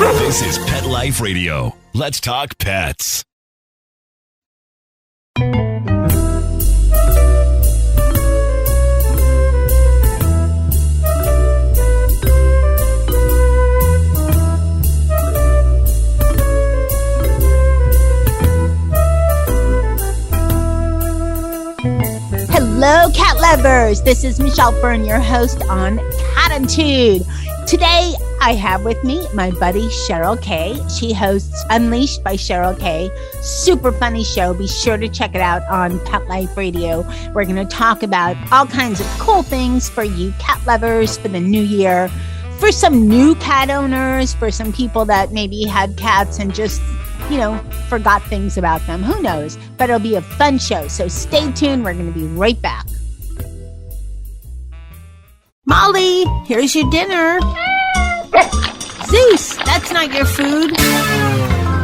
This is Pet Life Radio. Let's talk pets. Hello, cat lovers. This is Michelle Fern, your host on Cattitude. Today, I have with me my buddy Cheryl Kaye. She hosts Unleashed by Cheryl Kaye. Super funny show. Be sure to check it out on Pet Life Radio. We're going to talk about all kinds of cool things for you cat lovers for the new year, for some new cat owners, for some people that maybe had cats and just forgot things about them. Who knows? But it'll be a fun show. So stay tuned. We're going to be right back. Molly, here's your dinner. Zeus, that's not your food.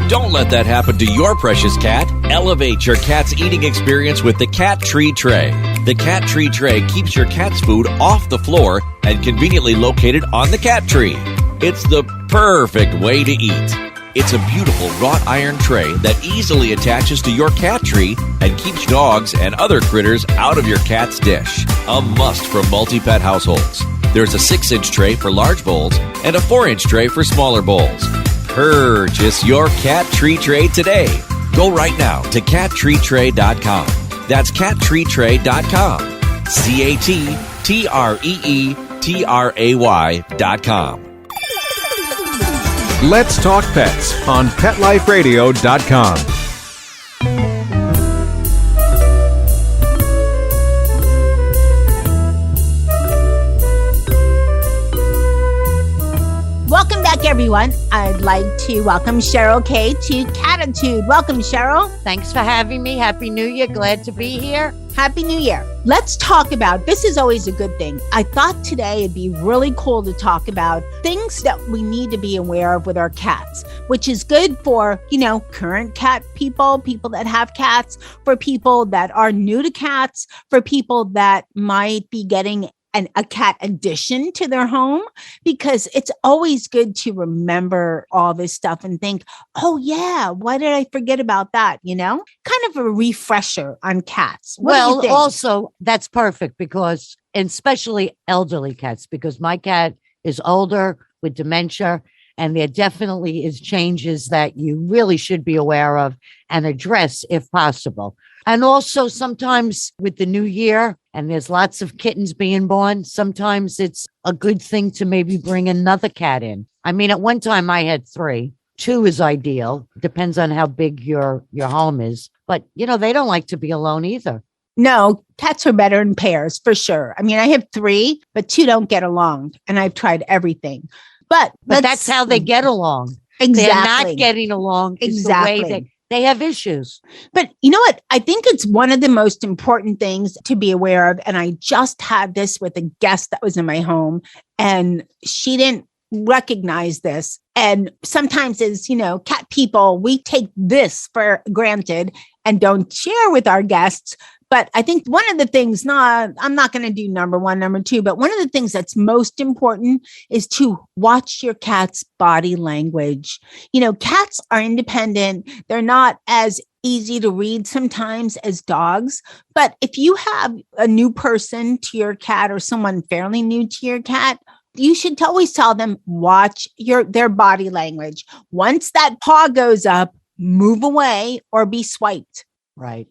Don't let that happen to your precious cat. Elevate your cat's eating experience with the Cat Tree Tray. The Cat Tree Tray keeps your cat's food off the floor and conveniently located on the cat tree. It's the perfect way to eat. It's a beautiful wrought iron tray that easily attaches to your cat tree and keeps dogs and other critters out of your cat's dish. A must for multi-pet households. There's a 6-inch tray for large bowls and a 4-inch tray for smaller bowls. Purchase your Cat Tree Tray today. Go right now to cattreetray.com. That's cattreetray.com. CATTREETRAY.com. Let's Talk Pets on PetLifeRadio.com. Welcome back, everyone. I'd like to welcome Cheryl Kaye to Cattitude. Welcome, Cheryl. Thanks for having me. Happy New Year. Glad to be here. Happy New Year. Let's talk about, this is always a good thing. I thought today it'd be really cool to talk about things that we need to be aware of with our cats, which is good for, current cat people that have cats, for people that are new to cats, for people that might be getting a cat addition to their home, because it's always good to remember all this stuff and think, oh yeah, why did I forget about that? Kind of a refresher on cats. Well, also that's perfect because, and especially elderly cats, because my cat is older with dementia, and there definitely is changes that you really should be aware of and address if possible. And also sometimes with the new year, and there's lots of kittens being born, sometimes it's a good thing to maybe bring another cat in. I mean, at one time I had 3. 2 is ideal. Depends on how big your home is. But, they don't like to be alone either. No, cats are better in pairs for sure. I mean, I have 3, but 2 don't get along. And I've tried everything. But that's how they get along. Exactly. They're not getting along. Exactly. The way they have issues. But you know what? I think it's one of the most important things to be aware of. And I just had this with a guest that was in my home, and she didn't recognize this. And sometimes as, cat people, we take this for granted and don't share with our guests. But I think one of the things, I'm not going to do number 1, number 2, but one of the things that's most important is to watch your cat's body language. Cats are independent. They're not as easy to read sometimes as dogs. But if you have a new person to your cat or someone fairly new to your cat, you should always tell them, watch their body language. Once that paw goes up, move away or be swiped. Right?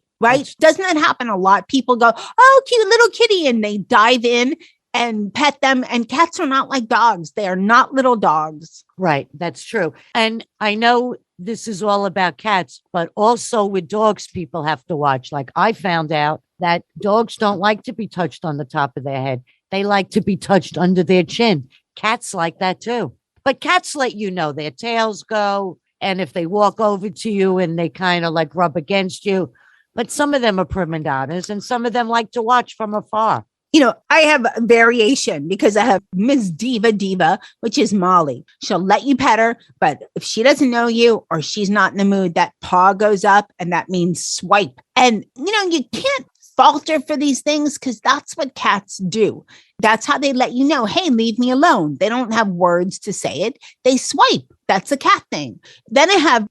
Doesn't that happen a lot? People go, oh, cute little kitty, and they dive in and pet them. And cats are not like dogs. They are not little dogs. Right. That's true. And I know this is all about cats, but also with dogs, people have to watch. Like I found out that dogs don't like to be touched on the top of their head. They like to be touched under their chin. Cats like that too. But cats let their tails go. And if they walk over to you and they kind of like rub against you, but some of them are prima donnas and some of them like to watch from afar. I have a variation because I have Miss Diva, which is Molly. She'll let you pet her, but if she doesn't know you or she's not in the mood, that paw goes up and that means swipe. And, you can't falter for these things because that's what cats do. That's how they let you know, hey, leave me alone. They don't have words to say it. They swipe. that's a cat thing. Then I have,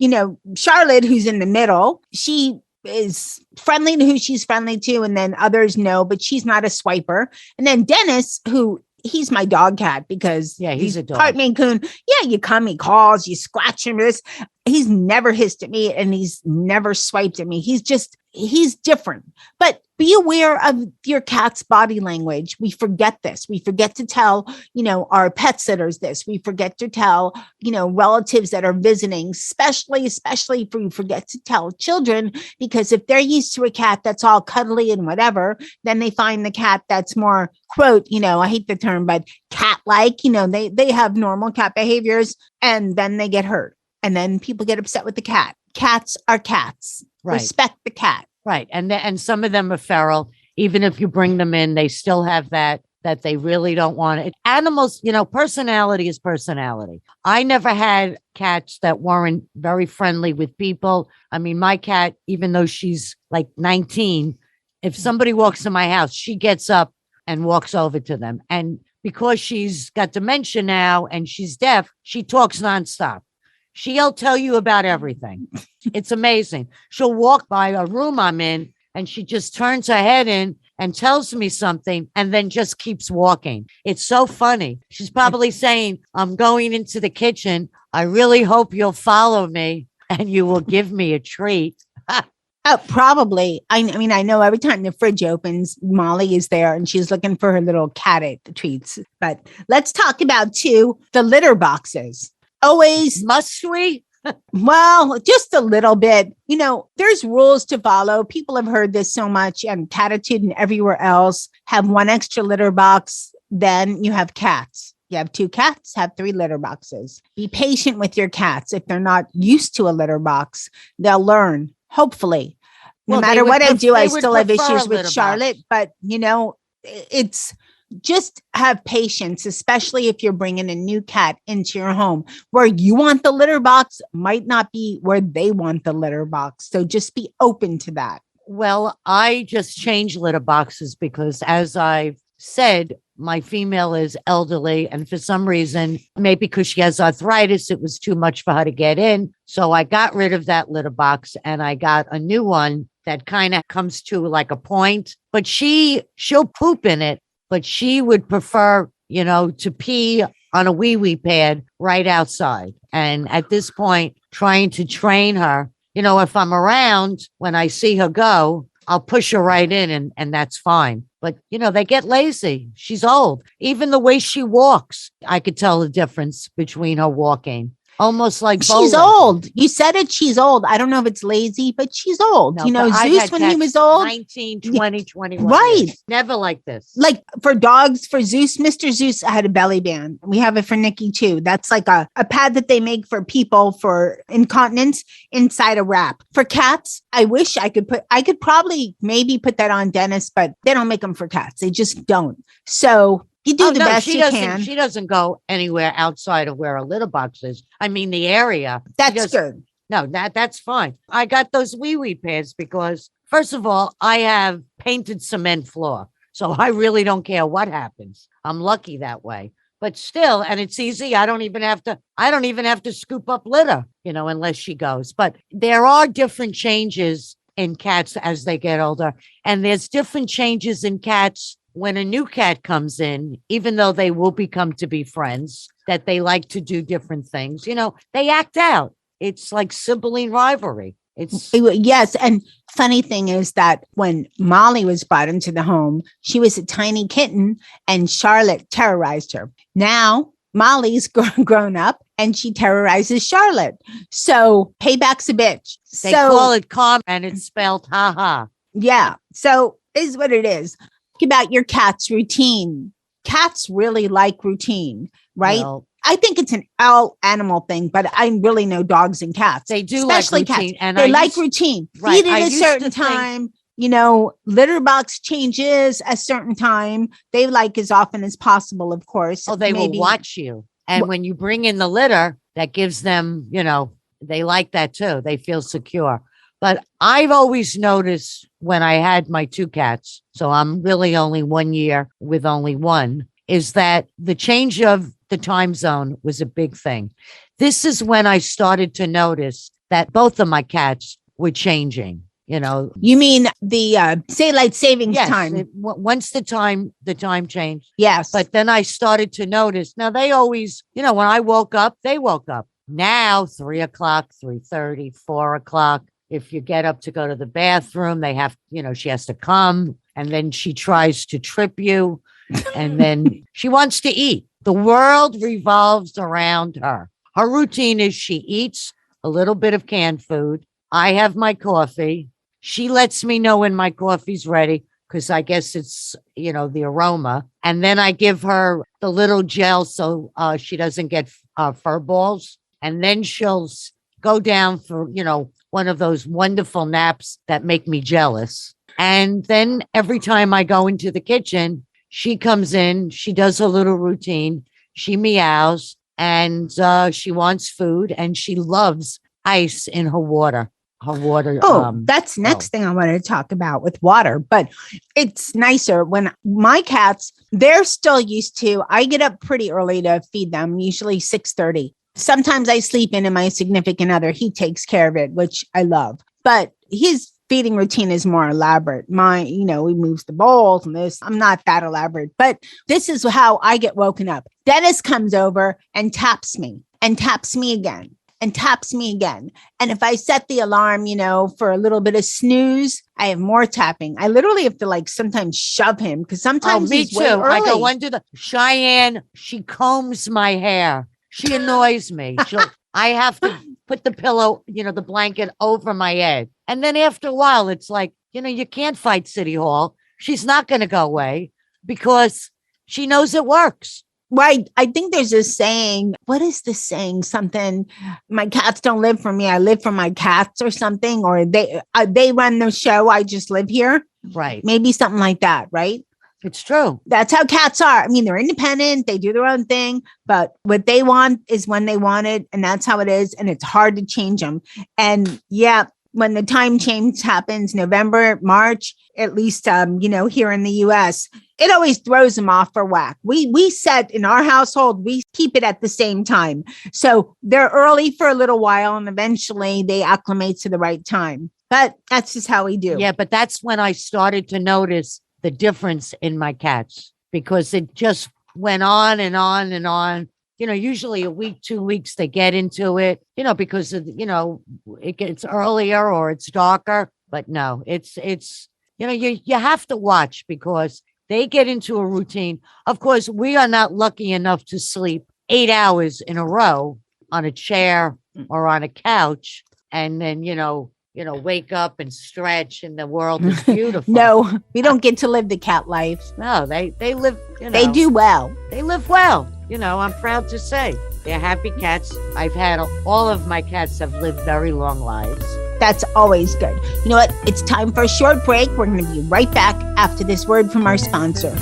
Charlotte, who's in the middle. She is friendly to who she's friendly to, and then others no, but she's not a swiper. And then Dennis, who he's my dog cat because he's a dog. Part Maine Coon. Yeah, you come, he calls, you scratch him. He's never hissed at me and he's never swiped at me. He's different. But be aware of your cat's body language. We forget this. We forget to tell, our pet sitters this. We forget to tell, relatives that are visiting, especially if we forget to tell children, because if they're used to a cat that's all cuddly and whatever, then they find the cat that's more, quote, I hate the term, but cat-like, they have normal cat behaviors and then they get hurt. And then people get upset with the cat. Cats are cats. Right. Respect the cat. Right. And some of them are feral. Even if you bring them in, they still have that they really don't want it. Animals, personality is personality. I never had cats that weren't very friendly with people. I mean, my cat, even though she's like 19, if somebody walks in my house, she gets up and walks over to them. And because she's got dementia now and she's deaf, she talks nonstop. She'll tell you about everything. It's amazing. She'll walk by a room I'm in and she just turns her head in and tells me something and then just keeps walking. It's so funny. She's probably saying, I'm going into the kitchen. I really hope you'll follow me and you will give me a treat. Probably. I mean, I know every time the fridge opens, Molly is there and she's looking for her little cat treats. But let's talk about the litter boxes. Always. Must we? Well, just a little bit. There's rules to follow. People have heard this so much, and Cattitude and everywhere else have one extra litter box. Then you have cats. You have 2 cats, have 3 litter boxes. Be patient with your cats. If they're not used to a litter box, they'll learn, hopefully. No matter what I do, I still have issues with Charlotte, but it's just have patience, especially if you're bringing a new cat into your home. Where you want the litter box might not be where they want the litter box. So just be open to that. Well, I just changed litter boxes because, as I've said, my female is elderly. And for some reason, maybe because she has arthritis, it was too much for her to get in. So I got rid of that litter box and I got a new one that kind of comes to like a point. But she'll poop in it. But she would prefer, to pee on a wee-wee pad right outside. And at this point, trying to train her, if I'm around when I see her go, I'll push her right in and that's fine. But, they get lazy. She's old. Even the way she walks, I could tell the difference between her walking. Almost like she's old. You said it. She's old. I don't know if it's lazy, but she's old. No, Zeus, when he was old, 19, 20, 21. Right. Years. Never like this. Like for dogs, for Zeus, Mr. Zeus had a belly band. We have it for Nikki too. That's like a pad that they make for people for incontinence inside a wrap. For cats, I wish I could probably maybe put that on Dennis, but they don't make them for cats. They just don't. So you do the best you can. She doesn't go anywhere outside of where a litter box is. I mean, the area. That's good. No, that's fine. I got those wee-wee pads because, first of all, I have painted cement floor. So I really don't care what happens. I'm lucky that way. But still, and it's easy. I don't even have to scoop up litter, unless she goes. But there are different changes in cats as they get older. And there's different changes in cats when a new cat comes in, even though they will become to be friends, that they like to do different things. They act out. It's like sibling rivalry. Yes. And funny thing is that when Molly was brought into the home, she was a tiny kitten and Charlotte terrorized her. Now Molly's grown up and she terrorizes Charlotte. So payback's a bitch. They call it calm and it's spelled ha-ha. Yeah. So is what it is. About your cat's routine. Cats really like routine, right? Well, I think it's an all animal thing, but I really know dogs and cats. They do especially like routine. Cats. And they like routine. Right. Feed at a certain time. Litter box changes a certain time. They like as often as possible, of course. Oh, they will watch you. And when you bring in the litter, that gives them, they like that too. They feel secure. But I've always noticed when I had my 2 cats, so I'm really only 1 year with only one, is that the change of the time zone was a big thing. This is when I started to notice that both of my cats were changing. You mean the daylight savings Yes, time? once the time changed. Yes. But then I started to notice. Now they always, when I woke up, they woke up. Now 3 o'clock, 3:30, 4 o'clock. If you get up to go to the bathroom, they have, she has to come, and then she tries to trip you, and then she wants to eat. The world revolves around her. Her routine is she eats a little bit of canned food. I have my coffee. She lets me know when my coffee's ready because I guess it's, the aroma. And then I give her the little gel so she doesn't get fur balls. And then she'll go down for, one of those wonderful naps that make me jealous. And then every time I go into the kitchen, she comes in, she does her little routine. She meows and she wants food and she loves ice in her water. That's next thing I wanted to talk about with water, but it's nicer when my cats, they're still used to, I get up pretty early to feed them, usually 6:30. Sometimes I sleep in and my significant other, he takes care of it, which I love, but his feeding routine is more elaborate. Mine, he moves the bowls and this, I'm not that elaborate, but this is how I get woken up. Dennis comes over and taps me again. And taps me again. And if I set the alarm, for a little bit of snooze, I have more tapping. I literally have to sometimes shove him because sometimes me he's too. way early. I go under the Cheyenne. She combs my hair. She annoys me. I have to put the pillow, the blanket over my head. And then after a while, it's like, you can't fight City Hall. She's not going to go away because she knows it works. Right. I think there's a saying. What is the saying? Something, my cats don't live for me. I live for my cats or something, or they run the show. I just live here. Right. Maybe something like that. Right. It's true. That's how cats are. I mean, they're independent. They do their own thing, but what they want is when they want it. And that's how it is. And it's hard to change them. And yeah, when the time change happens, November, March, at least, here in the US, it always throws them off for whack. We set in our household, we keep it at the same time. So they're early for a little while and eventually they acclimate to the right time. But that's just how we do. Yeah, but that's when I started to notice the difference in my cats because it just went on and on and on. Usually a week, 2 weeks, they get into it, because of, it gets earlier or it's darker. But no, it's you have to watch because they get into a routine. Of course, we are not lucky enough to sleep 8 hours in a row on a chair or on a couch and then, wake up and stretch and the world is beautiful. No, we don't get to live the cat life. No, they live, they do well. They live well. I'm proud to say they're happy cats. I've had all of my cats have lived very long lives. That's always good. You know what? It's time for a short break. We're going to be right back after this word from our sponsor.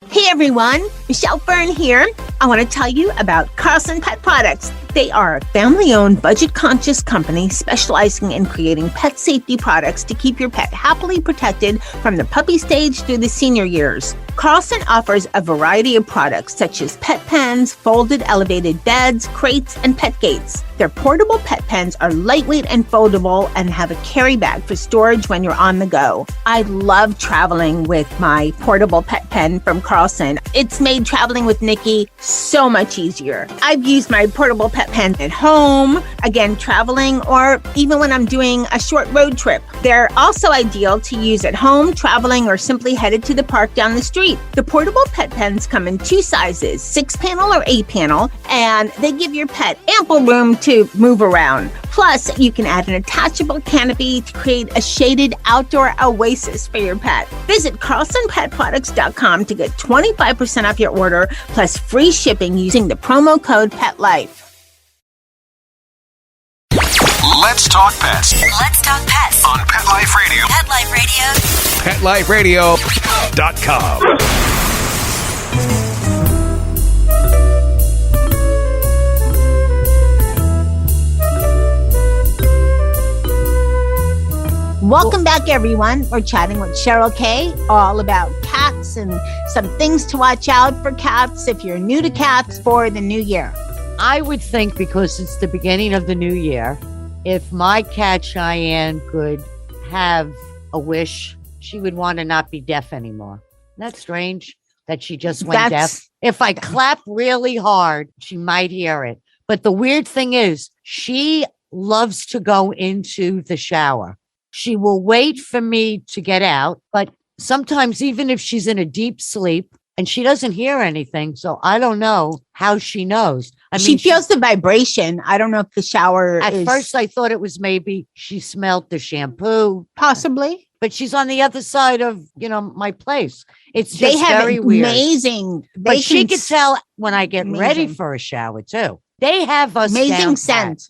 Hey everyone, Michelle Fern here. I want to tell you about Carlson Pet Products. They are a family-owned, budget-conscious company specializing in creating pet safety products to keep your pet happily protected from the puppy stage through the senior years. Carlson offers a variety of products such as pet pens, folded elevated beds, crates, and pet gates. Their portable pet pens are lightweight and foldable and have a carry bag for storage when you're on the go. I love traveling with my portable pet pen from Carlson. It's made traveling with Nikki so much easier. I've used my portable pet pen at home, again, traveling, or even when I'm doing a short road trip. They're also ideal to use at home, traveling, or simply headed to the park down the street. The portable pet pens come in 2 sizes, 6-panel or 8-panel, and they give your pet ample room to move around. Plus, you can add an attachable canopy to create a shaded outdoor oasis for your pet. Visit CarlsonPetProducts.com to get 25% off your order, plus free shipping using the promo code PETLIFE. Let's talk pets Let's talk pets on Pet Life Radio. Pet Life Radio. PetLifeRadio.com. Welcome back, everyone. We're chatting with Cheryl Kaye, all about cats and some things to watch out for cats if you're new to cats for the new year. I would think because it's the beginning of the new year, if my cat Cheyenne could have a wish, she would want to not be deaf anymore. Isn't that strange that she just went deaf? If I clap really hard, she might hear it. But the weird thing is, she loves to go into the shower. She will wait for me to get out, but sometimes even if she's in a deep sleep and she doesn't hear anything, so I don't know how she knows. I mean, she feels the vibration. I don't know if the shower At first, I thought it was maybe she smelled the shampoo. Possibly. But she's on the other side of, my place. It's just they have very weird. Amazing. But she could tell when I get ready for a shower, too. They have us amazing scent.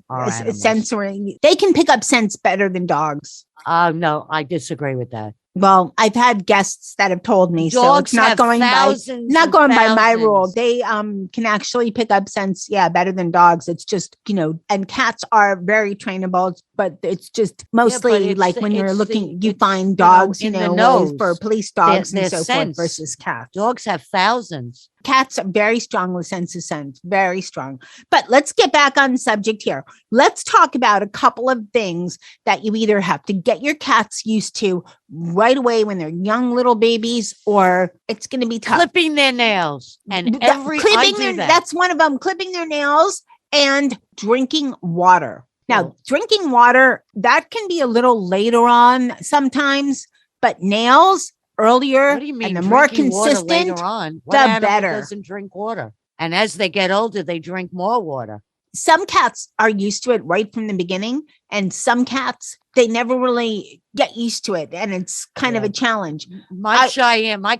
Sensory. They can pick up scents better than dogs. No, I disagree with that. Well, I've had guests that have told me, dogs so it's not going by my rule. They can actually pick up scents, better than dogs. It's just, and cats are very trainable, but it's just mostly like when you're looking, you find dogs, for police dogs and so forth versus cats. Dogs have thousands. Cats are very strong with sense of scent, very strong. But let's get back on subject here. Let's talk about a couple of things that you either have to get your cats used to right away when they're young little babies, or it's going to be tough. Clipping their nails that's one of them. Clipping their nails and drinking water. Now, drinking water, that can be a little later on sometimes, but nails earlier, what do you mean, and the more consistent, later on? What the better. Doesn't drink water, and as they get older, they drink more water. Some cats are used to it right from the beginning, and some cats, they never really get used to it, and it's kind of a challenge. My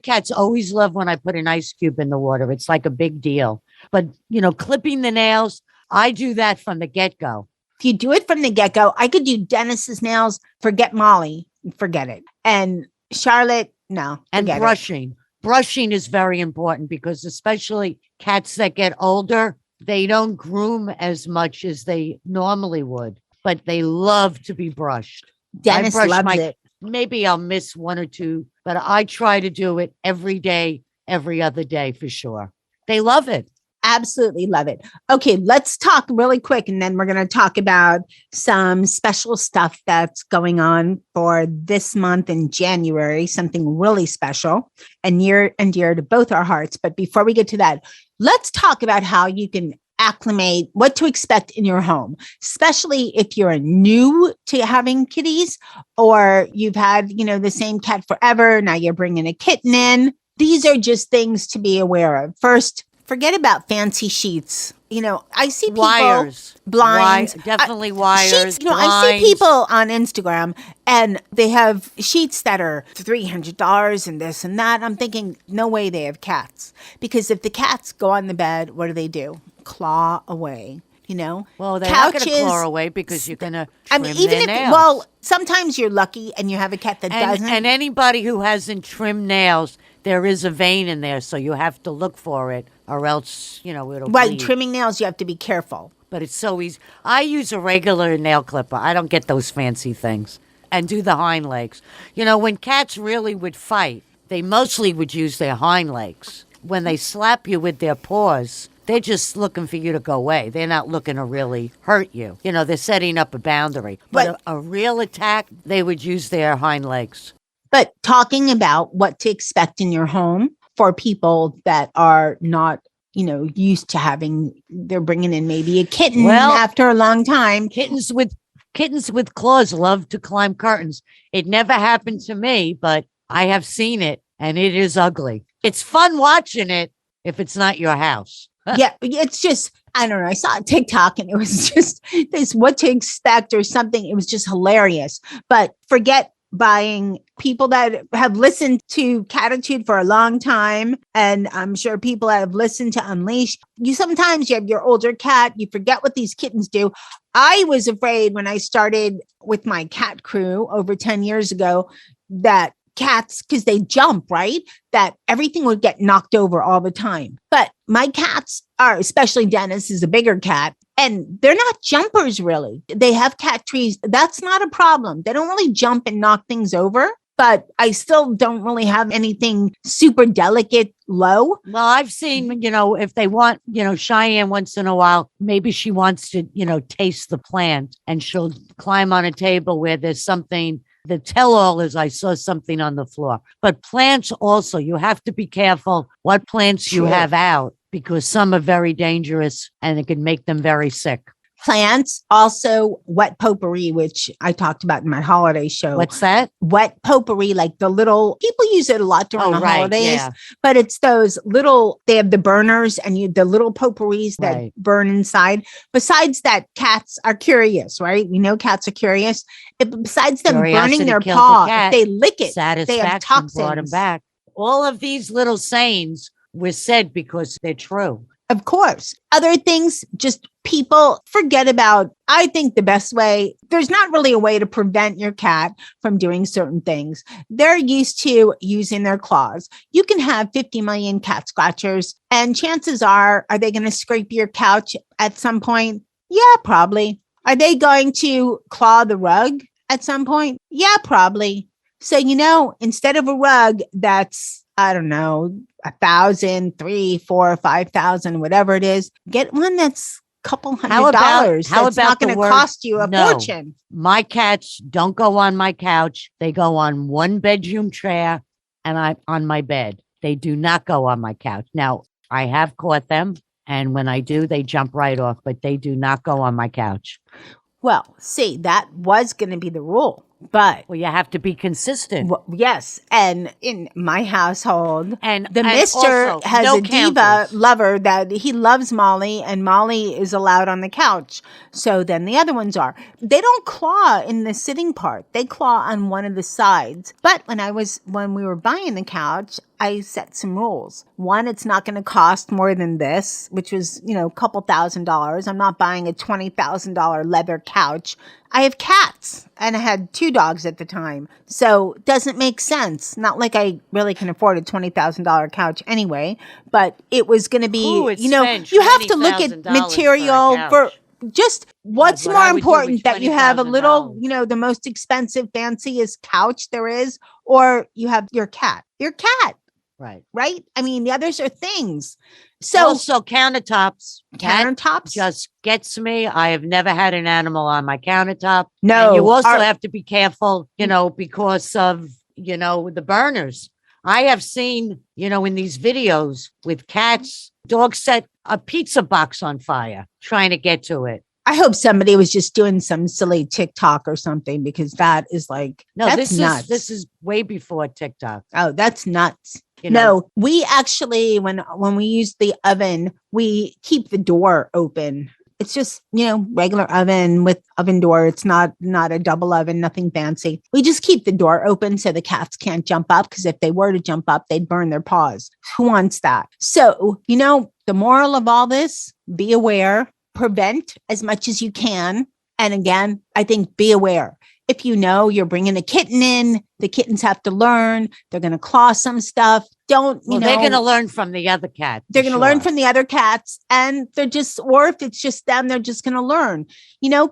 cats always love when I put an ice cube in the water. It's like a big deal. But clipping the nails, I do that from the get-go. If you do it from the get-go, I could do Dennis's nails. Forget Molly, forget it, and Charlotte. No. And brushing. Brushing is very important because especially cats that get older, they don't groom as much as they normally would, but they love to be brushed. Dennis loves it. Maybe I'll miss one or two, but I try to do it every day, every other day for sure. They love it. Absolutely love it. Okay, let's talk really quick, and then we're going to talk about some special stuff that's going on for this month in January, something really special and near and dear to both our hearts. But before we get to that, let's talk about how you can acclimate, what to expect in your home, especially if you're new to having kitties or you've had, the same cat forever. Now you're bringing a kitten in. These are just things to be aware of. First, forget about fancy sheets. I see people, wires, blinds, definitely wires. Sheets, I see people on Instagram and they have sheets that are $300 and this and that. I'm thinking, no way they have cats, because if the cats go on the bed, what do? Claw away. Well, they're couches, not going to claw away because you're going to trim their nails. Well, sometimes you're lucky and you have a cat that doesn't. And anybody who hasn't trimmed nails, there is a vein in there, so you have to look for it, or else, it'll bleed. Trimming nails, you have to be careful. But it's so easy. I use a regular nail clipper. I don't get those fancy things. And do the hind legs. When cats really would fight, they mostly would use their hind legs. When they slap you with their paws, they're just looking for you to go away. They're not looking to really hurt you. They're setting up a boundary. But a real attack, they would use their hind legs. But talking about what to expect in your home for people that are not, used to they're bringing in maybe a kitten after a long time. Kittens with claws love to climb curtains. It never happened to me, but I have seen it, and it is ugly. It's fun watching it if it's not your house. Yeah, it's just, I don't know. I saw a TikTok and it was just this what to expect or something. It was just hilarious. But forget buying people that have listened to Cattitude for a long time. And I'm sure people that have listened to Unleash. Sometimes you have your older cat, you forget what these kittens do. I was afraid when I started with my cat crew over 10 years ago that cats, because they jump, right? That everything would get knocked over all the time. But my cats are, especially Dennis is a bigger cat. And they're not jumpers, really. They have cat trees. That's not a problem. They don't really jump and knock things over, but I still don't really have anything super delicate low. Well, I've seen, if they want, Cheyenne once in a while, maybe she wants to, taste the plant and she'll climb on a table where there's something. The tell-all is I saw something on the floor. But plants also, you have to be careful what plants you have out, because some are very dangerous and it can make them very sick. Plants, also wet potpourri, which I talked about in my holiday show. What's that? Wet potpourri, like the little, people use it a lot during the holidays, but it's those little, they have the burners and the little potpourris that burn inside. Besides that, cats are curious, right? We know cats are curious. Besides them burning their paw, if they lick it, they have toxins. Brought them back. All of these little sayings were said because they're true. Of course. Other things, just people forget about. I think the best way, there's not really a way to prevent your cat from doing certain things. They're used to using their claws. You can have 50 million cat scratchers, and chances are they going to scrape your couch at some point? Yeah, probably. Are they going to claw the rug at some point? Yeah, probably. So, instead of a rug that's, I don't know, 1,000, 3, 4, 5,000, whatever it is, get one that's a couple $100. That's not going to cost you a fortune. My cats don't go on my couch. They go on one bedroom chair and I'm on my bed. They do not go on my couch. Now, I have caught them, and when I do, they jump right off, but they do not go on my couch. Well, see, that was going to be the rule. But you have to be consistent. Well, yes. And in my household, and the mister has a diva lover that he loves Molly, and Molly is allowed on the couch. So then the other ones are. They don't claw in the sitting part. They claw on one of the sides. But when we were buying the couch, I set some rules. One, it's not going to cost more than this, which was, a couple $1,000s. I'm not buying a $20,000 leather couch. I have cats, and I had 2 dogs at the time. So it doesn't make sense. Not like I really can afford a $20,000 couch anyway, but it was going to be, you have to look at material for just what's more important, that you have a little, the most expensive, fanciest couch there is, or you have your cat. Right. I mean, the others are things. So also countertops just gets me. I have never had an animal on my countertop. No, and you also have to be careful, because of, the burners. I have seen, in these videos with cats, dogs set a pizza box on fire trying to get to it. I hope somebody was just doing some silly TikTok or something, because that is like, that's nuts. This is way before TikTok. Oh, that's nuts. No, we actually, when we use the oven, we keep the door open. It's just, regular oven with oven door. It's not a double oven, nothing fancy. We just keep the door open so the cats can't jump up, because if they were to jump up, they'd burn their paws. Who wants that? So, the moral of all this, be aware, prevent as much as you can. And again, I think be aware. If you're bringing a kitten in, the kittens have to learn. They're going to claw some stuff. They're going to learn from the other cat. They're going to learn from the other cats. And or if it's just them, they're just going to learn.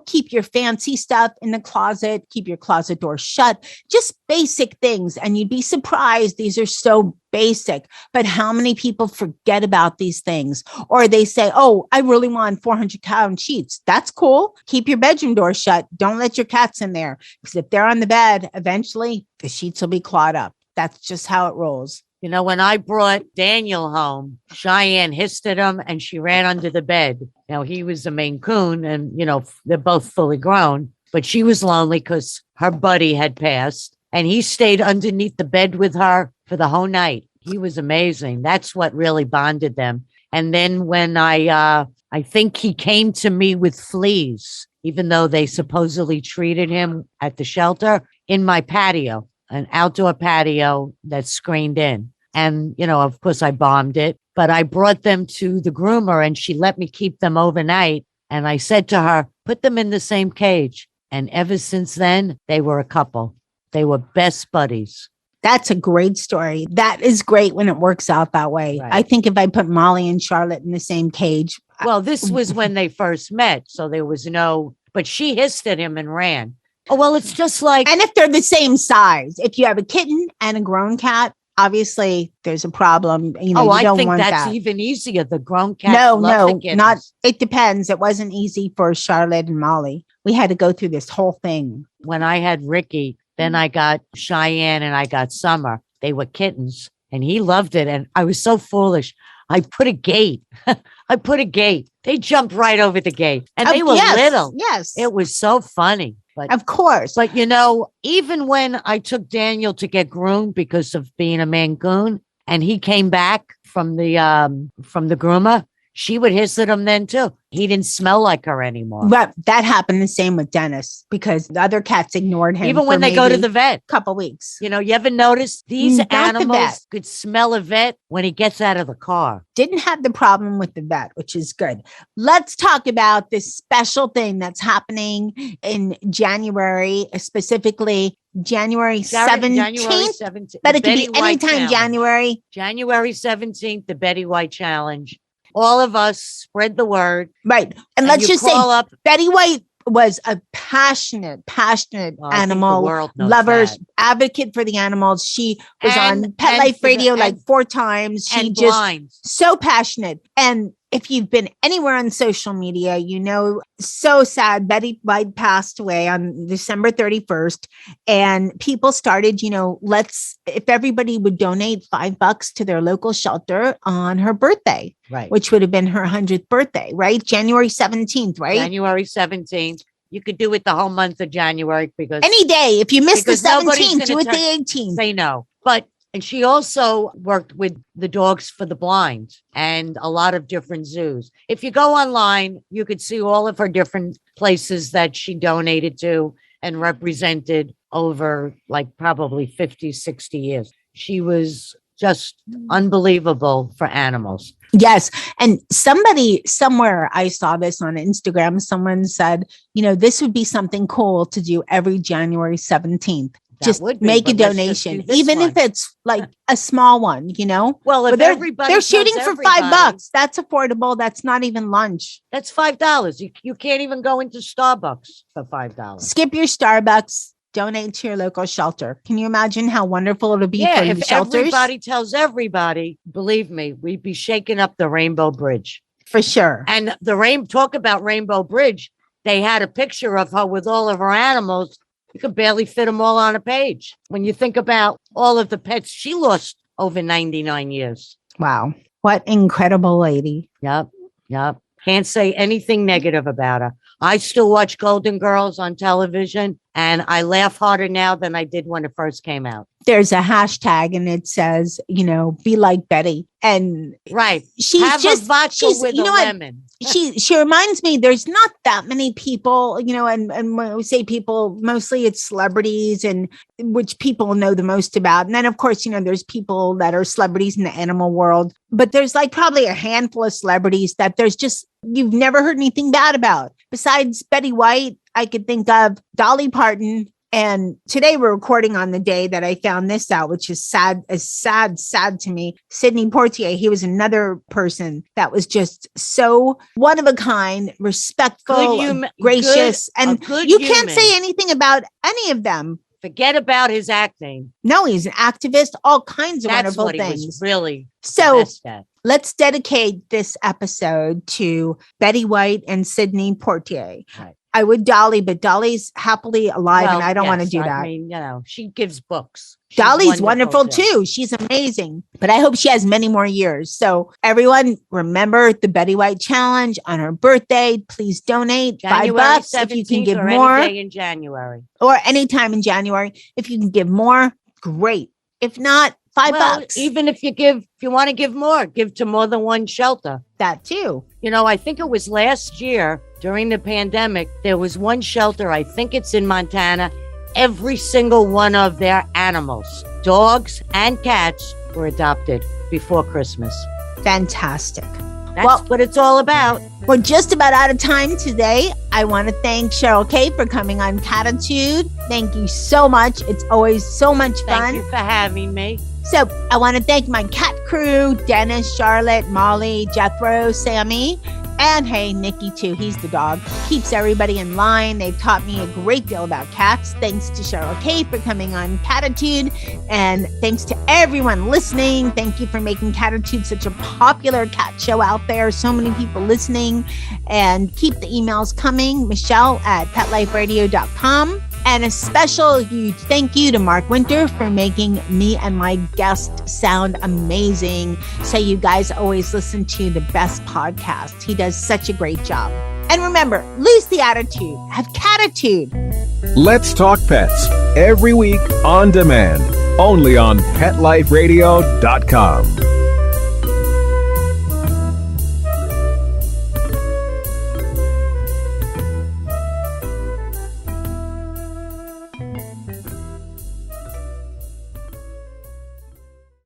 Keep your fancy stuff in the closet. Keep your closet door shut. Just basic things. And you'd be surprised. These are so basic. But how many people forget about these things? Or they say, oh, I really want 400-pound sheets. That's cool. Keep your bedroom door shut. Don't let your cats in there. Because if they're on the bed, eventually the sheets will be clawed up. That's just how it rolls. When I brought Daniel home, Cheyenne hissed at him and she ran under the bed. Now, he was a Maine Coon and, they're both fully grown, but she was lonely because her buddy had passed, and he stayed underneath the bed with her for the whole night. He was amazing. That's what really bonded them. And then when I think he came to me with fleas, even though they supposedly treated him at the shelter, in my patio. An outdoor patio that's screened in. And, of course I bombed it, but I brought them to the groomer and she let me keep them overnight. And I said to her, put them in the same cage. And ever since then, they were a couple. They were best buddies. That's a great story. That is great when it works out that way. Right. I think if I put Molly and Charlotte in the same cage. Well, this was when they first met. So there was but she hissed at him and ran. Oh, well, it's just like. And if they're the same size, if you have a kitten and a grown cat, obviously there's a problem. You know, I don't think want that's that. even easier. The grown cat. No, not. not. It depends. It wasn't easy for Charlotte and Molly. We had to go through this whole thing. When I had Ricky, then I got Cheyenne and I got Summer. They were kittens and he loved it. And I was so foolish. I put a gate. They jumped right over the gate and they were little. Yes. It was so funny. But of course. But even when I took Daniel to get groomed because of being a Mancoon and he came back from the groomer, she would hiss at him then too. He didn't smell like her anymore. But that happened the same with Dennis because the other cats ignored him. Even when they go to the vet. Couple weeks. You ever notice these Not the vet. animals could smell a vet when he gets out of the car? Didn't have the problem with the vet, which is good. Let's talk about this special thing that's happening in January, specifically January 17th. January 17th. But it could be anytime January. January 17th, the Betty White Challenge. All of us spread the word. Right. And let's just say up. Betty White was a passionate animal lovers, advocate for the animals. She was on Pet Life Radio like 4 times. She just blinds. So passionate. And if you've been anywhere on social media, so sad. Betty White passed away on December 31st. And people started, if everybody would donate $5 to their local shelter on her birthday, right, which would have been her 100th birthday, right? January 17th, right? January 17th. You could do it the whole month of January because any day. If you miss the 17th, do it the 18th. Say no. And she also worked with the Dogs for the Blind and a lot of different zoos. If you go online, you could see all of her different places that she donated to and represented over probably 50, 60 years. She was just unbelievable for animals. Yes. And somebody somewhere, I saw this on Instagram, someone said, this would be something cool to do every January 17th. Just make a donation, even if it's like a small one, Well, if they're shooting for $5, that's affordable. That's not even lunch. That's $5. You can't even go into Starbucks for $5. Skip your Starbucks. Donate to your local shelter. Can you imagine how wonderful it'll be for the shelters? If everybody tells everybody, believe me, we'd be shaking up the Rainbow Bridge. For sure. And talk about Rainbow Bridge. They had a picture of her with all of her animals. You could barely fit them all on a page. When you think about all of the pets she lost over 99 years. Wow. What incredible lady. Yep. Can't say anything negative about her. I still watch Golden Girls on television, and I laugh harder now than I did when it first came out. There's a hashtag, and it says, be like Betty. And right, she's a vodka with a lemon. She reminds me. There's not that many people, and when we say people, mostly it's celebrities, and which people know the most about. And then, of course, there's people that are celebrities in the animal world, but there's probably a handful of celebrities that you've never heard anything bad about. Besides Betty White, I could think of Dolly Parton. And today we're recording on the day that I found this out, which is sad to me. Sidney Poitier, he was another person that was just so one of a kind, respectful, gracious. And you can't say anything about any of them. Forget about his acting. No, he's an activist, all kinds of wonderful things. He was really so let's dedicate this episode to Betty White and Sidney Poitier. Right. I would Dolly, but Dolly's happily alive, and I don't want to do that. I mean, she gives books. Dolly's wonderful too. She's amazing, but I hope she has many more years. So everyone, remember the Betty White Challenge on her birthday. Please donate $5 if you can give more. Any day in January or anytime in January. If you can give more, great. If not, $5. Even if you want to give more, give to more than one shelter. That too. I think it was last year during the pandemic, there was one shelter, I think it's in Montana. Every single one of their animals, dogs and cats, were adopted before Christmas. Fantastic. That's what it's all about. We're just about out of time today. I want to thank Cheryl Kaye for coming on Cattitude. Thank you so much. It's always so much fun. Thank you for having me. So I want to thank my cat crew, Dennis, Charlotte, Molly, Jethro, Sammy, and hey, Nikki too. He's the dog. Keeps everybody in line. They've taught me a great deal about cats. Thanks to Cheryl Kaye for coming on Cattitude. And thanks to everyone listening. Thank you for making Cattitude such a popular cat show out there. So many people listening. And keep the emails coming. Michelle@PetLifeRadio.com. And a special huge thank you to Mark Winter for making me and my guest sound amazing. So you guys always listen to the best podcast. He does such a great job. And remember, lose the attitude. Have Cattitude. Let's Talk Pets every week on demand, only on PetLifeRadio.com.